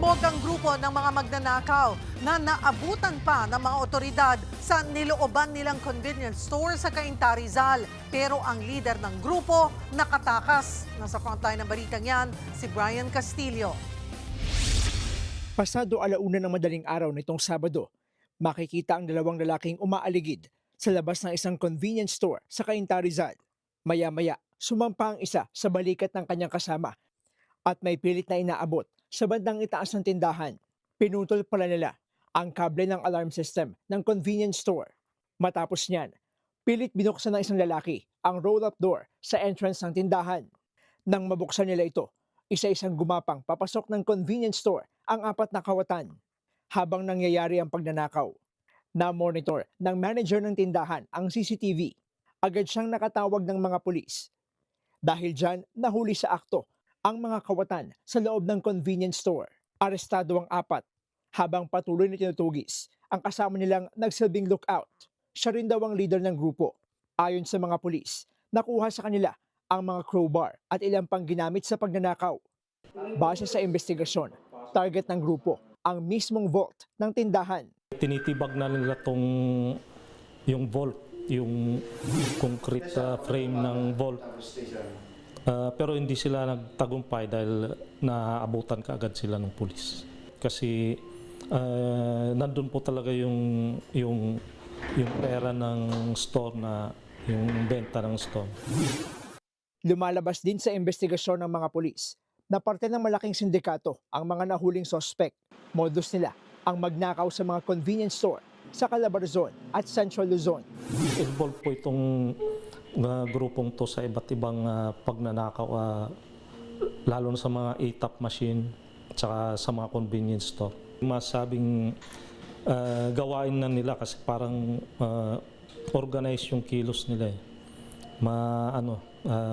Umibog ang grupo ng mga magnanakaw na naabutan pa ng mga otoridad sa nilooban nilang convenience store sa Cainta, Rizal. Pero ang leader ng grupo nakatakas. Nasa frontline ng balitang yan, si Brian Castillo. Pasado 1:00 ng madaling araw nitong Sabado, makikita ang dalawang lalaking umaaligid sa labas ng isang convenience store sa Cainta, Rizal. Maya-maya, sumampa ang isa sa balikat ng kanyang kasama at may pilit na inaabot sa bandang itaas ng tindahan. Pinutol pala nila ang kable ng alarm system ng convenience store. Matapos niyan, pilit binuksan ng isang lalaki ang roll-up door sa entrance ng tindahan. Nang mabuksan nila ito, isa-isang gumapang papasok ng convenience store ang 4 na kawatan. Habang nangyayari ang pagnanakaw, na-monitor ng manager ng tindahan ang CCTV. Agad siyang nakatawag ng mga pulis. Dahil dyan, nahuli sa akto ang mga kawatan sa loob ng convenience store. Arestado ang 4 habang patuloy na tinutugis ang kasama nilang nagsilbing lookout. Siya rin daw ang leader ng grupo. Ayon sa mga pulis, nakuha sa kanila ang mga crowbar at ilang pang ginamit sa pagnanakaw. Base sa investigasyon, target ng grupo ang mismong vault ng tindahan. Tinitibag na nila yung vault, yung concrete frame ng vault. Pero hindi sila nagtagumpay dahil naabutan kaagad sila ng pulis. Kasi nandun po talaga yung pera ng store, na yung benta ng store. Lumalabas din sa investigasyon ng mga pulis na parte ng malaking sindikato ang mga nahuling sospek. Modus nila ang magnakaw sa mga convenience store sa Calabarzon at Central Luzon. Involved po itong grupong to sa iba't ibang pagnanakaw, lalo na sa mga ATAP machine at saka sa mga convenience store. Masabing gawain na nila kasi parang organize yung kilos nila eh.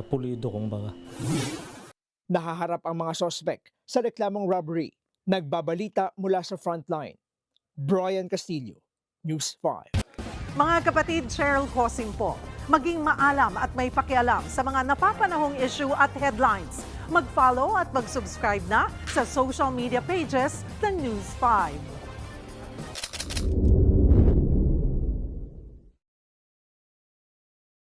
Pulido kumbaga. Nahaharap ang mga sospek sa reklamong robbery. Nagbabalita mula sa frontline. Brian Castillo, News 5. Mga kapatid, Cheryl Cosing po. Maging maalam at may pakialam sa mga napapanahong issue at headlines. Mag-follow at mag-subscribe na sa social media pages ng News 5.